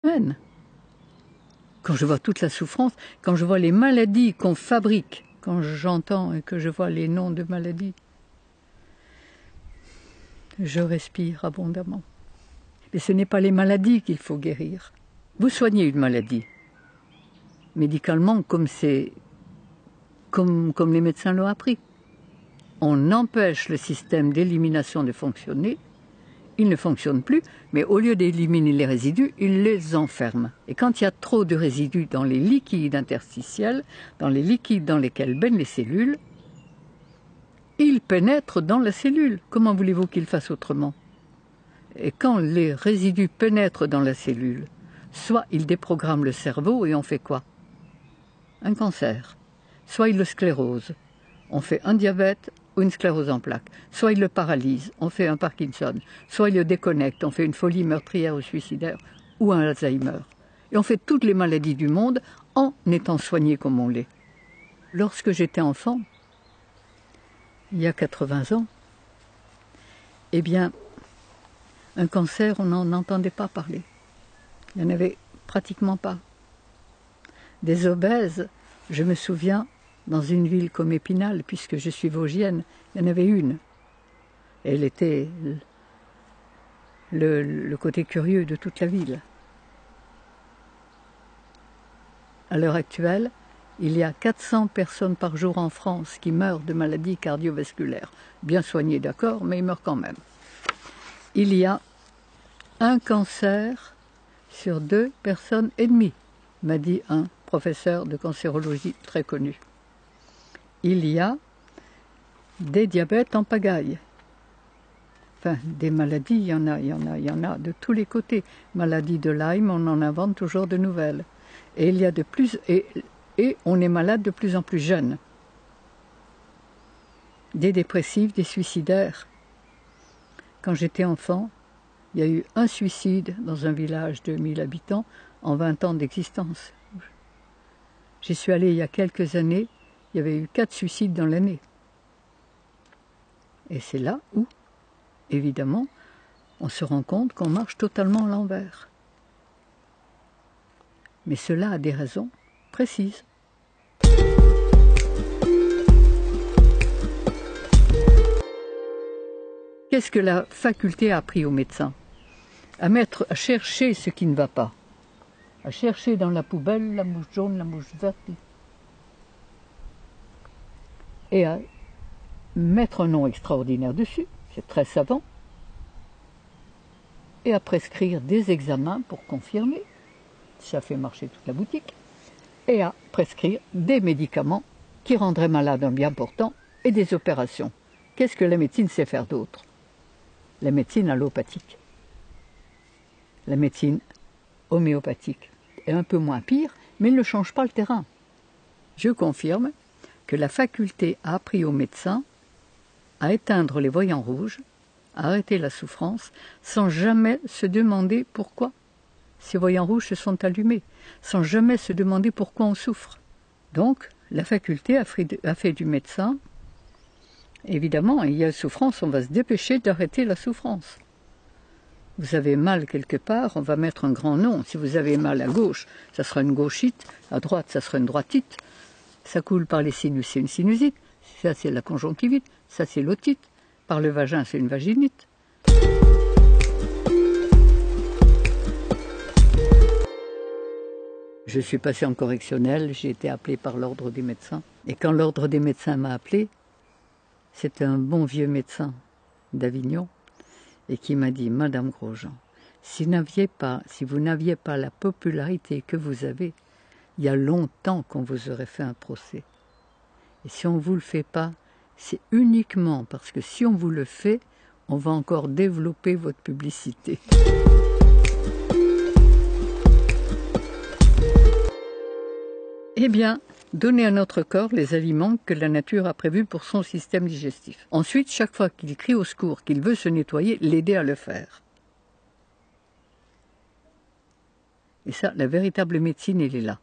humaine. Quand je vois toute la souffrance, quand je vois les maladies qu'on fabrique, quand j'entends et que je vois les noms de maladies, je respire abondamment. Mais ce n'est pas les maladies qu'il faut guérir. Vous soignez une maladie, médicalement, comme les médecins l'ont appris. On empêche le système d'élimination de fonctionner, il ne fonctionne plus, mais au lieu d'éliminer les résidus, il les enferme. Et quand il y a trop de résidus dans les liquides interstitiels, dans les liquides dans lesquels baignent les cellules, ils pénètrent dans la cellule. Comment voulez-vous qu'ils fassent autrement? Et quand les résidus pénètrent dans la cellule, soit ils déprogramment le cerveau et on fait quoi? Un cancer. Soit ils le sclérosent, on fait un diabète ou une sclérose en plaques. Soit ils le paralysent, on fait un Parkinson. Soit ils le déconnectent, on fait une folie meurtrière ou suicidaire ou un Alzheimer. Et on fait toutes les maladies du monde en étant soigné comme on l'est. Lorsque j'étais enfant, il y a 80 ans, eh bien, un cancer, on n'en entendait pas parler. Il n'y en avait pratiquement pas. Des obèses, je me souviens, dans une ville comme Épinal, puisque je suis vosgienne, il y en avait une. Elle était le côté curieux de toute la ville. À l'heure actuelle, il y a 400 personnes par jour en France qui meurent de maladies cardiovasculaires. Bien soignées, d'accord, mais ils meurent quand même. Il y a un cancer sur 2 personnes et demie, m'a dit un professeur de cancérologie très connu. Il y a des diabètes en pagaille. Enfin, des maladies, il y en a de tous les côtés. Maladie de Lyme, on en invente toujours de nouvelles. Et il y a de plus, et on est malade de plus en plus jeune. Des dépressifs, des suicidaires. Quand j'étais enfant, il y a eu un suicide dans un village de 1000 habitants en 20 ans d'existence. J'y suis allée il y a quelques années, il y avait eu 4 suicides dans l'année. Et c'est là où, évidemment, on se rend compte qu'on marche totalement à l'envers. Mais cela a des raisons précises. Qu'est-ce que la faculté a appris aux médecins? À chercher ce qui ne va pas. À chercher dans la poubelle la mouche jaune, la mouche verte. Et à mettre un nom extraordinaire dessus, c'est très savant. Et à prescrire des examens pour confirmer, ça fait marcher toute la boutique. Et à prescrire des médicaments qui rendraient malade un bien portant et des opérations. Qu'est-ce que la médecine sait faire d'autre? La médecine allopathique. La médecine homéopathique est un peu moins pire, mais elle ne change pas le terrain. Je confirme que la faculté a appris aux médecins à éteindre les voyants rouges, à arrêter la souffrance, sans jamais se demander pourquoi ces voyants rouges se sont allumés, sans jamais se demander pourquoi on souffre. Donc, la faculté a fait du médecin, évidemment, il y a souffrance, on va se dépêcher d'arrêter la souffrance. Vous avez mal quelque part, on va mettre un grand nom. Si vous avez mal à gauche, ça sera une gauchite, à droite, ça sera une droitite. Ça coule par les sinus, c'est une sinusite. Ça, c'est la conjonctivite. Ça, c'est l'otite. Par le vagin, c'est une vaginite. Je suis passé en correctionnel, j'ai été appelé par l'ordre des médecins. Et quand l'ordre des médecins m'a appelé, c'était un bon vieux médecin d'Avignon, et qui m'a dit « Madame Grosjean, si vous n'aviez pas la popularité que vous avez, il y a longtemps qu'on vous aurait fait un procès. Et si on ne vous le fait pas, c'est uniquement parce que si on vous le fait, on va encore développer votre publicité. » Eh bien, donnez à notre corps les aliments que la nature a prévus pour son système digestif. Ensuite, chaque fois qu'il crie au secours, qu'il veut se nettoyer, l'aider à le faire. Et ça, la véritable médecine, elle est là.